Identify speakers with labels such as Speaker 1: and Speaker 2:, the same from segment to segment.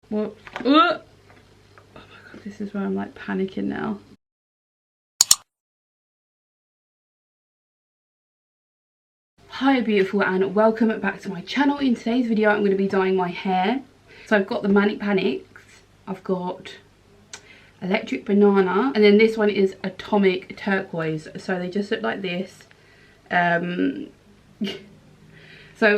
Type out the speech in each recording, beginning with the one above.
Speaker 1: What? Oh my god, this is where I'm like panicking now. Hi beautiful, and welcome back to my channel. In today's video I'm going to be dyeing my hair. So I've got the Manic Panics, I've got Electric Banana, and then this one is Atomic Turquoise. So they just look like this. So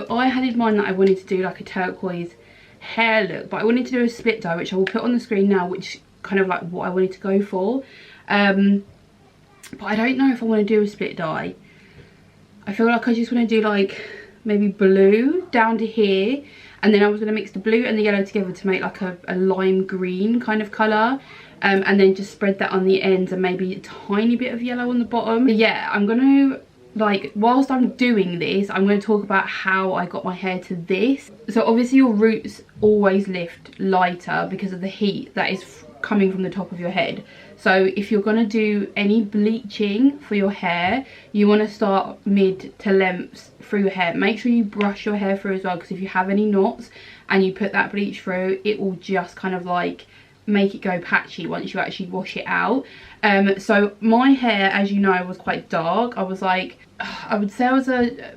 Speaker 1: I had in mind that I wanted to do like a turquoise hair look, but I wanted to do a split dye, which I will put on the screen now, which kind of like what I wanted to go for. But I don't know if I want to do a split dye. I feel like I just want to do like maybe blue down to here, and then I was going to mix the blue and the yellow together to make like a lime green kind of colour, and then just spread that on the ends and maybe a tiny bit of yellow on the bottom. But yeah, I'm going to, like, whilst I'm doing this, I'm going to talk about how I got my hair to this. So obviously your roots always lift lighter because of the heat that is coming from the top of your head. So if you're going to do any bleaching for your hair, you want to start mid to lengths through your hair. Make sure you brush your hair through as well, because if you have any knots and you put that bleach through, it will just kind of like make it go patchy once you actually wash it out. So my hair, as you know, was quite dark. I was like, I would say I was a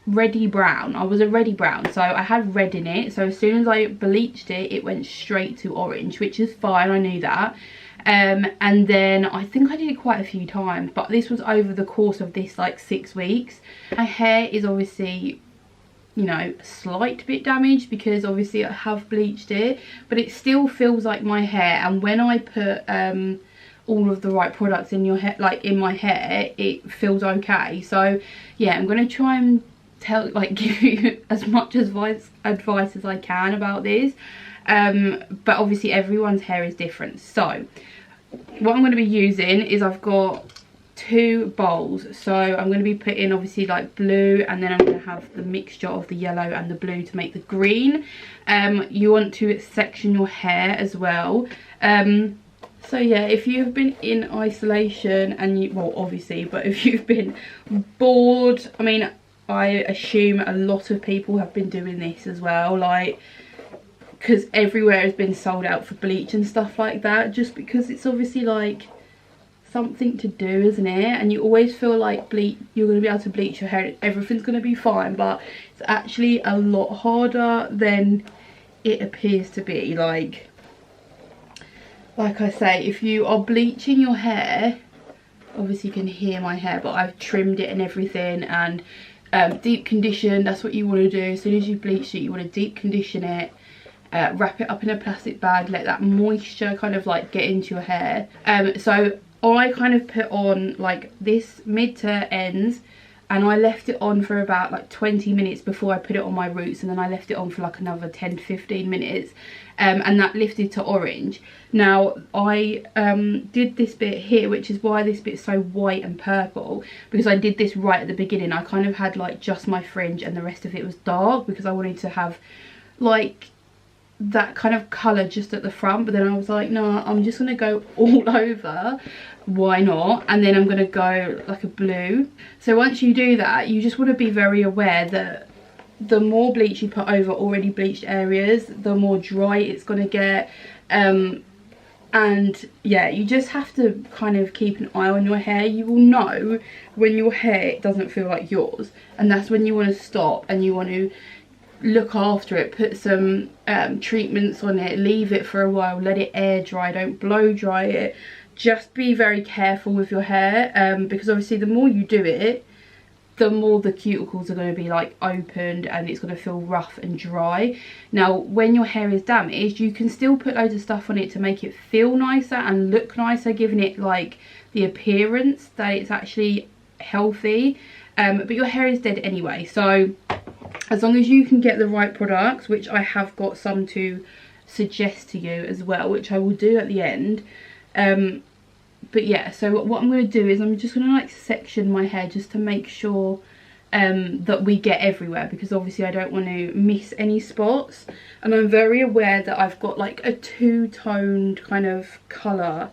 Speaker 1: reddy brown. I was a reddy brown, so I had red in it. So as soon as I bleached it, it went straight to orange, which is fine, I knew that. And then I think I did it quite a few times, but this was over the course of this like 6 weeks. My hair is obviously, you know, a slight bit damaged because obviously I have bleached it, but it still feels like my hair. And when I put all of the right products in your hair, like in my hair, it feels okay. So yeah, I'm gonna try and give you as much advice as I can about this, but obviously everyone's hair is different. So what I'm going to be using is, I've got 2 bowls. So I'm going to be putting obviously like blue, and then I'm going to have the mixture of the yellow and the blue to make the green. You want to section your hair as well. So yeah, if you've been in isolation and you, well obviously, but if you've been bored, I mean, I assume a lot of people have been doing this as well, like, because everywhere has been sold out for bleach and stuff like that, just because it's obviously like something to do, isn't it? And you always feel like you're going to be able to bleach your hair, everything's going to be fine, but it's actually a lot harder than it appears to be. Like I say, if you are bleaching your hair, obviously you can hear my hair, but I've trimmed it and everything, and deep condition, that's what you want to do. As soon as you bleach it, you want to deep condition it, wrap it up in a plastic bag, let that moisture kind of like get into your hair. So I kind of put on like this mid to ends, and I left it on for about like 20 minutes before I put it on my roots, and then I left it on for like another 10 to 15 minutes, and that lifted to orange. Now I did this bit here, which is why this bit's so white and purple, because I did this right at the beginning. I kind of had like just my fringe and the rest of it was dark, because I wanted to have like that kind of colour just at the front. But then I was like, no, I'm just going to go all over, why not? And then I'm going to go like a blue. So once you do that, you just want to be very aware that the more bleach you put over already bleached areas, the more dry it's going to get. And yeah, you just have to kind of keep an eye on your hair. You will know when your hair doesn't feel like yours, and that's when you want to stop and you want to look after it, put some treatments on it, leave it for a while, let it air dry, don't blow dry it. Just be very careful with your hair, because obviously the more you do it, the more the cuticles are going to be like opened, and it's going to feel rough and dry. Now when your hair is damaged, you can still put loads of stuff on it to make it feel nicer and look nicer, giving it like the appearance that it's actually healthy, but your hair is dead anyway. So as long as you can get the right products, which I have got some to suggest to you as well, which I will do at the end. But yeah, so what I'm going to do is I'm just going to like section my hair just to make sure that we get everywhere, because obviously I don't want to miss any spots. And I'm very aware that I've got like a two-toned kind of colour.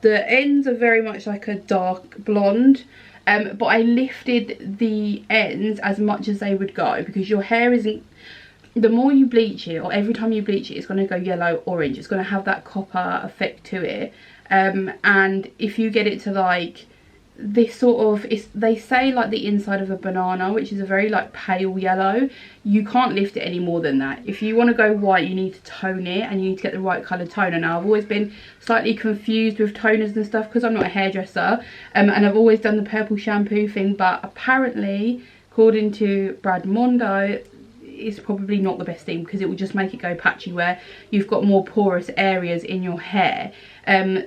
Speaker 1: The ends are very much like a dark blonde, but I lifted the ends as much as they would go, because your hair isn't the more you bleach it, or every time you bleach it, it's going to go yellow, orange. It's going to have that copper effect to it. And if you get it to like this sort of, they say like the inside of a banana, which is a very like pale yellow, you can't lift it any more than that. If you want to go white, you need to tone it, and you need to get the right colour toner. Now, I've always been slightly confused with toners and stuff because I'm not a hairdresser, and I've always done the purple shampoo thing, but apparently, according to Brad Mondo, it's probably not the best thing because it will just make it go patchy where you've got more porous areas in your hair.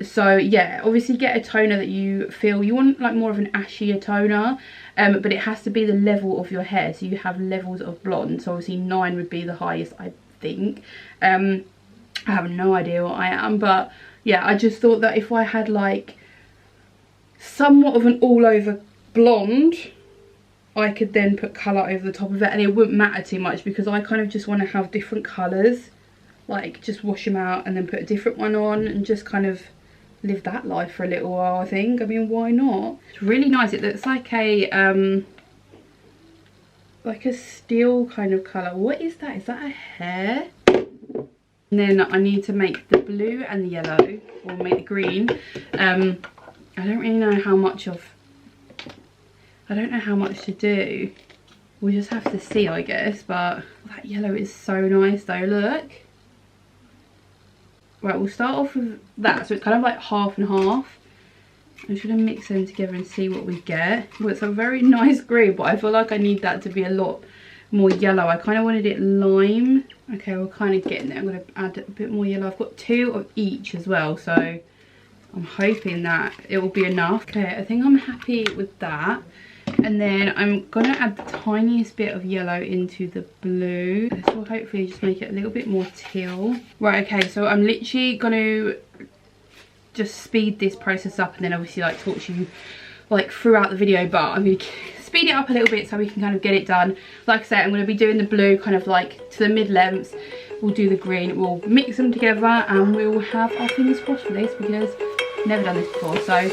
Speaker 1: So yeah, obviously get a toner that you feel you want, like more of an ashier toner, but it has to be the level of your hair, so you have levels of blonde. So obviously 9 would be the highest, I think. I have no idea what I am, but yeah, I just thought that if I had like somewhat of an all over blonde, I could then put colour over the top of it and it wouldn't matter too much, because I kind of just want to have different colours, like just wash them out and then put a different one on and just kind of live that life for a little while, I think. I mean, why not? It's really nice. It looks like a steel kind of colour. What is that? Is that a hair? And then I need to make the blue and the yellow, or make the green. I don't really know how much of, I don't know how much to do. We'll just have to see, I guess. But that yellow is so nice though, look. Right, we'll start off with that. So it's kind of like half and half. I'm just going to mix them together and see what we get. Well, it's a very nice green, but I feel like I need that to be a lot more yellow. I kind of wanted it lime. Okay, we're kind of getting there. I'm going to add a bit more yellow. I've got 2 of each as well, so I'm hoping that it will be enough. Okay, I think I'm happy with that. And then I'm going to add the tiniest bit of yellow into the blue. This will hopefully just make it a little bit more teal. Right, okay, so I'm literally going to just speed this process up and then obviously like talk to you like throughout the video, but I'm going to speed it up a little bit so we can kind of get it done. Like I said, I'm going to be doing the blue kind of like to the mid-lengths. We'll do the green, we'll mix them together and we'll have our fingers crossed for this because I've never done this before, so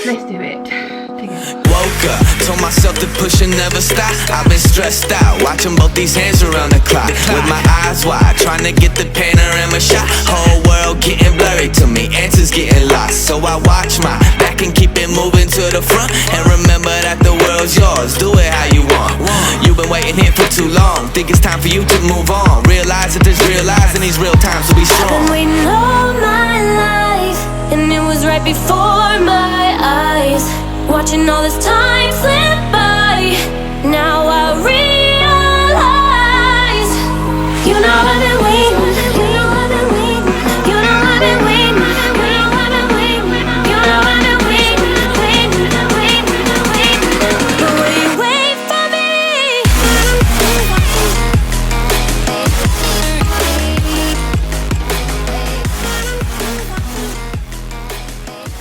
Speaker 1: let's do it together.
Speaker 2: Woke up, told myself to push and never stop. I've been stressed out, watching both these hands around the clock. With my eyes wide, trying to get the panorama shot. Whole world getting blurry to me, answers getting lost. So I watch my back and keep it moving to the front. And remember that the world's yours, do it how you want. You've been waiting here for too long, think it's time for you to move on. Realize that there's real lies in these real times to be strong.
Speaker 3: I've been waiting all my life, and it was right before my eyes. Watching all this time slip by, now I realize. You know I've been waiting, you know I've been waiting, you know I've been waiting, you know I've been waiting, you know I've been waiting, waiting, waiting, waiting. But will you wait for me?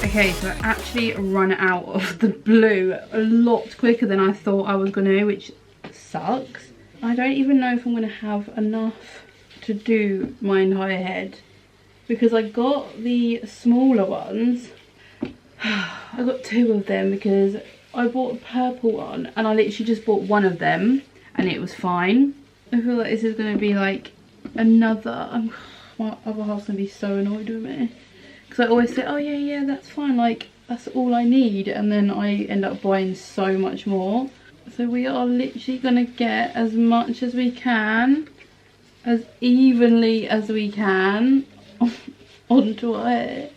Speaker 1: Okay, so I actually run out of the blue a lot quicker than I thought I was gonna, which sucks. I don't even know if I'm gonna have enough to do my entire head because I got the smaller ones. I got 2 of them because I bought a purple one and I literally just bought 1 of them and it was fine. I feel like this is gonna be like another, my other half's gonna be so annoyed with me. Because I always say, oh yeah, that's fine, like that's all I need, and then I end up buying so much more. So we are literally gonna get as much as we can, as evenly as we can onto our hair,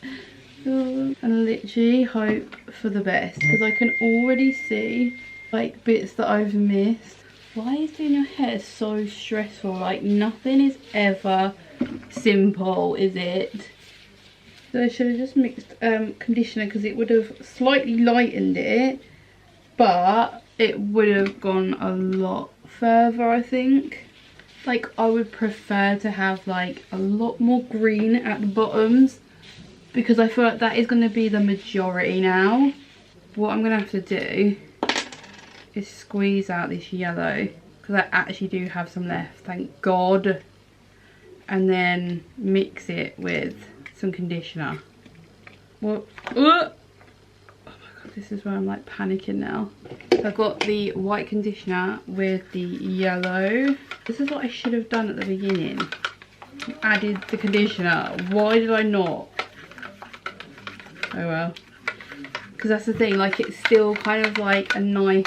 Speaker 1: and literally hope for the best, because I can already see like bits that I've missed. Why is doing your hair so stressful? Like nothing is ever simple, is it? So I should have just mixed conditioner because it would have slightly lightened it, but it would have gone a lot further, I think. Like I would prefer to have like a lot more green at the bottoms because I feel like that is going to be the majority now. What I'm going to have to do is squeeze out this yellow because I actually do have some left, thank God, and then mix it with some conditioner. What? Oh my God. This is where I'm like panicking now. So I've got the white conditioner with the yellow. This is what I should have done at the beginning. Added the conditioner. Why did I not? Oh well. Because that's the thing, like it's still kind of like a nice,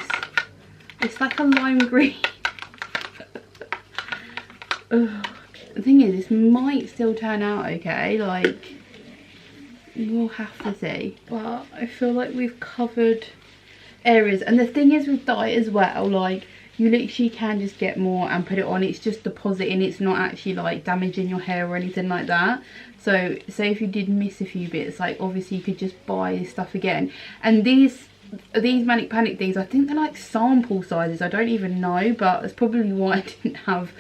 Speaker 1: it's like a lime green. Ugh. The thing is, this might still turn out okay, like we'll have to see. But I feel like we've covered areas. And the thing is with dye as well, like you literally can just get more and put it on. It's just depositing, it's not actually like damaging your hair or anything like that. So say if you did miss a few bits, like obviously you could just buy this stuff again. And these Manic Panic things, I think they're like sample sizes, I don't even know, but that's probably why I didn't have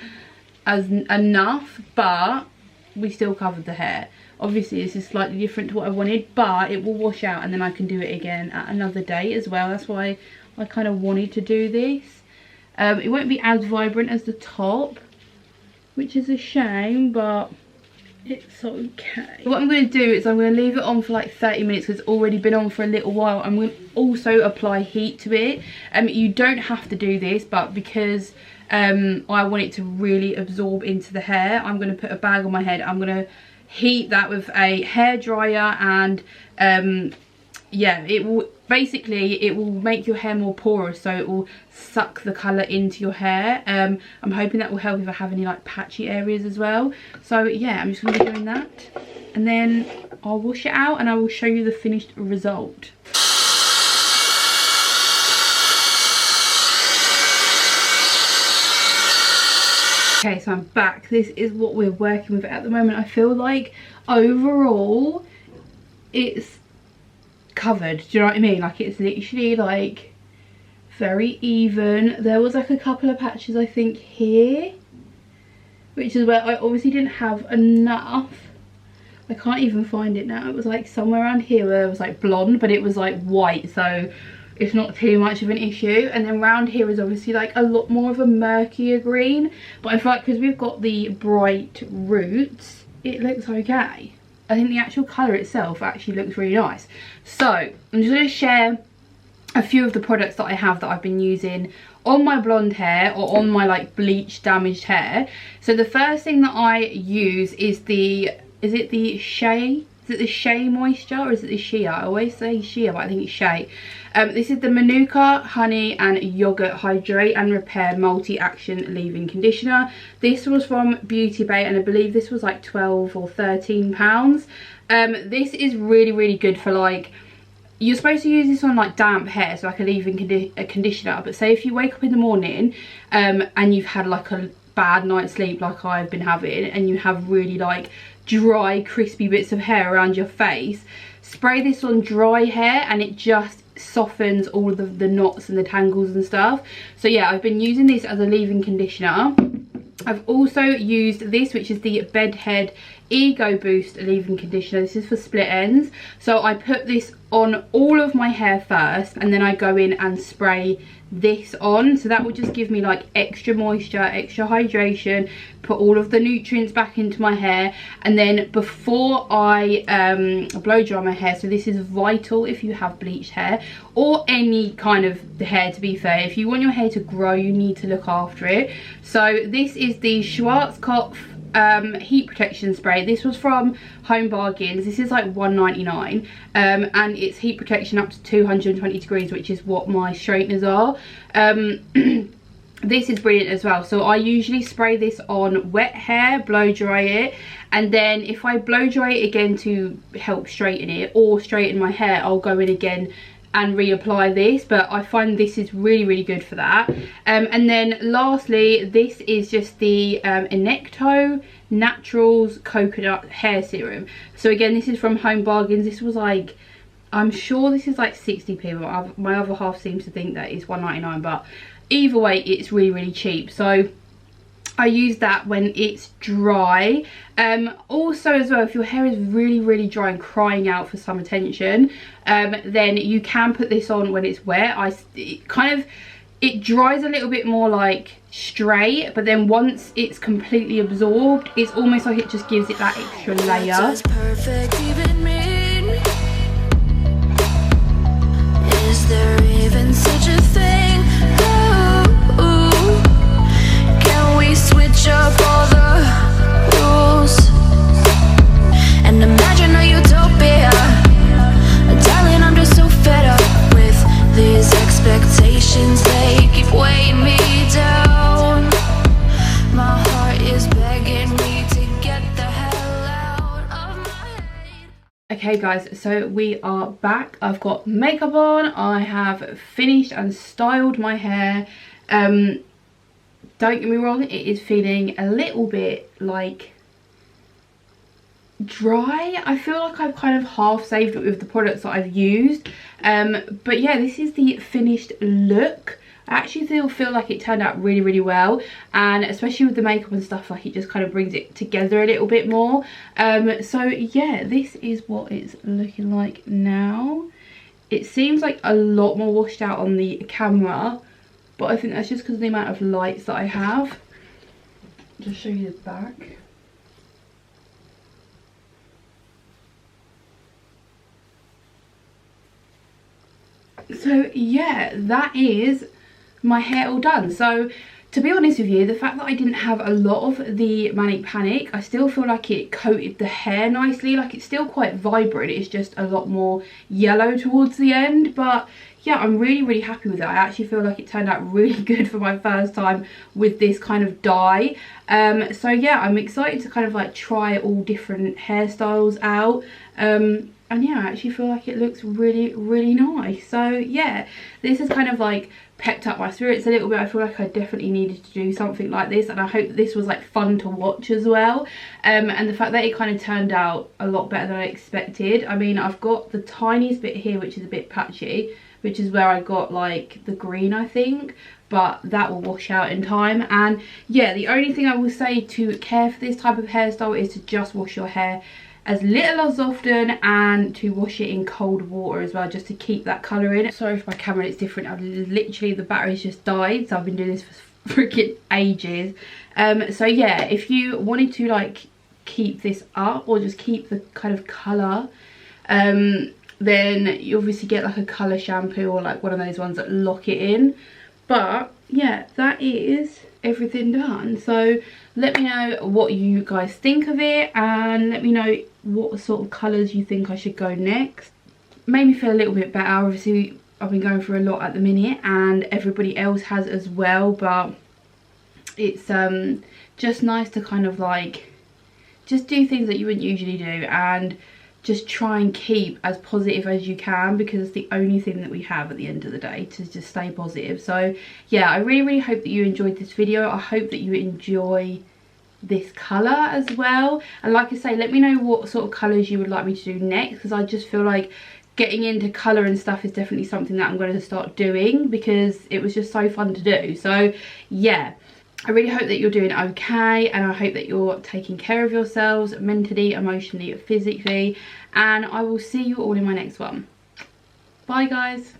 Speaker 1: as enough. But we still covered the hair. Obviously this is slightly different to what I wanted, but it will wash out and then I can do it again at another day as well. That's why I kind of wanted to do this. It won't be as vibrant as the top, which is a shame, but it's okay. What I'm going to do is I'm going to leave it on for like 30 minutes because it's already been on for a little while. I'm going to also apply heat to it. You don't have to do this, but because I want it to really absorb into the hair, I'm going to put a bag on my head. I'm going to heat that with a hair dryer, and yeah, it will make your hair more porous, so it will suck the colour into your hair. I'm hoping that will help if I have any like patchy areas as well. So yeah, I'm just going to be doing that, and then I'll wash it out and I will show you the finished result. Okay, so I'm back. This is what we're working with at the moment. I feel like overall it's covered, do you know what I mean? Like it's literally like very even. There was like a couple of patches I think here, which is where I obviously didn't have enough. I can't even find it now. It was like somewhere around here where it was like blonde, but it was like white, so it's not too much of an issue. And then round here is obviously like a lot more of a murkier green, but I feel like because we've got the bright roots, it looks okay. I think the actual colour itself actually looks really nice. So I'm just going to share a few of the products that I have that I've been using on my blonde hair or on my like bleach damaged hair. So the first thing that I use is the, is it the SHEA? Is it the SHEA moisture or is it the SHEA? I always say SHEA, but I think it's SHEA. This is the MANUKA Honey and Yogurt Hydrate and Repair Multi-Action Leave-In Conditioner. This was from Beauty Bay and I believe this was like 12 or 13 pounds. This is really, really good for like, you're supposed to use this on like damp hair, so like a leave-in conditioner. But say if you wake up in the morning and you've had like a bad night's sleep like I've been having, and you have really like dry crispy bits of hair around your face, spray this on dry hair and it just softens all of the knots and the tangles and stuff. So yeah, I've been using this as a leave-in conditioner. I've also used this, which is the Bedhead Ego Boost leave-in conditioner. This is for split ends. So I put this on all of my hair first and then I go in and spray this on, so that will just give me like extra moisture, extra hydration, put all of the nutrients back into my hair. And then before I blow dry my hair, so this is vital if you have bleached hair or any kind of the hair, to be fair. If you want your hair to grow, you need to look after it. So this is the Schwarzkopf heat protection spray. This was from Home Bargains. This is like £1.99 and it's heat protection up to 220 degrees, which is what my straighteners are. This is brilliant as well. So I usually spray this on wet hair, blow dry it, and then if I blow dry it again to help straighten it or straighten my hair, I'll go in again and reapply this. But I find this is really, really good for that. And then lastly, this is just the Enecto Naturals Coconut Hair Serum. So again, this is from Home Bargains. This was like, I'm sure this is like 60p, but my other half seems to think that it's £1.99, but either way, it's really, really cheap. So I use that when it's dry. Also as well, if your hair is really, really dry and crying out for some attention, then you can put this on when it's wet. It dries a little bit more like straight, but then once it's completely absorbed, it's almost like it just gives it that extra layer.
Speaker 3: Is there even such a thing? Ooh, can we switch up all the rules and imagine a utopia? Darling, I'm just so fed up with these expectations. They keep weighing me down. My heart is begging me to get the hell out of my head.
Speaker 1: Okay guys, so we are back. I've got makeup on. I have finished and styled my hair. Don't get me wrong, it is feeling a little bit like dry. I feel like I've kind of half saved it with the products that I've used. But yeah, this is the finished look. I actually feel like it turned out really well, and especially with the makeup and stuff, like it just kind of brings it together a little bit more. So yeah, this is what it's looking like now. It seems like a lot more washed out on the camera, but I think that's just because of the amount of lights that I have. Just show you the back. So yeah, that is my hair all done. So to be honest with you, the fact that I didn't have a lot of the Manic Panic, I still feel like it coated the hair nicely. Like it's still quite vibrant, it's just a lot more yellow towards the end. But yeah, I'm really happy with it. I actually feel like it turned out really good for my first time with this kind of dye. So yeah, I'm excited to kind of like try all different hairstyles out. And yeah, I actually feel like it looks really nice. So yeah, this has kind of like pepped up my spirits a little bit. I feel like I definitely needed to do something like this, and I hope that this was like fun to watch as well. And the fact that it kind of turned out a lot better than I expected. I mean, I've got the tiniest bit here which is a bit patchy, which is where I got like the green, I think, but that will wash out in time. And yeah, the only thing I will say to care for this type of hairstyle is to just wash your hair as little as often, and to wash it in cold water as well, just to keep that colour in. Sorry if my camera is different. I've literally, the battery's just died, so I've been doing this for freaking ages. So yeah, if you wanted to like keep this up or just keep the kind of colour, then you obviously get like a colour shampoo or like one of those ones that lock it in. But yeah, that is everything done. So let me know what you guys think of it, and let me know what sort of colours you think I should go next. Made me feel a little bit better. Obviously I've been going through a lot at the minute, and everybody else has as well, but it's just nice to kind of like just do things that you wouldn't usually do, and just try and keep as positive as you can, because it's the only thing that we have at the end of the day, to just stay positive. So yeah, I really hope that you enjoyed this video. I hope that you enjoy this colour as well, and like I say, let me know what sort of colours you would like me to do next, because I just feel like getting into colour and stuff is definitely something that I'm going to start doing, because it was just so fun to do. So yeah, I really hope that you're doing okay, and I hope that you're taking care of yourselves mentally, emotionally, physically, and I will see you all in my next one. Bye guys.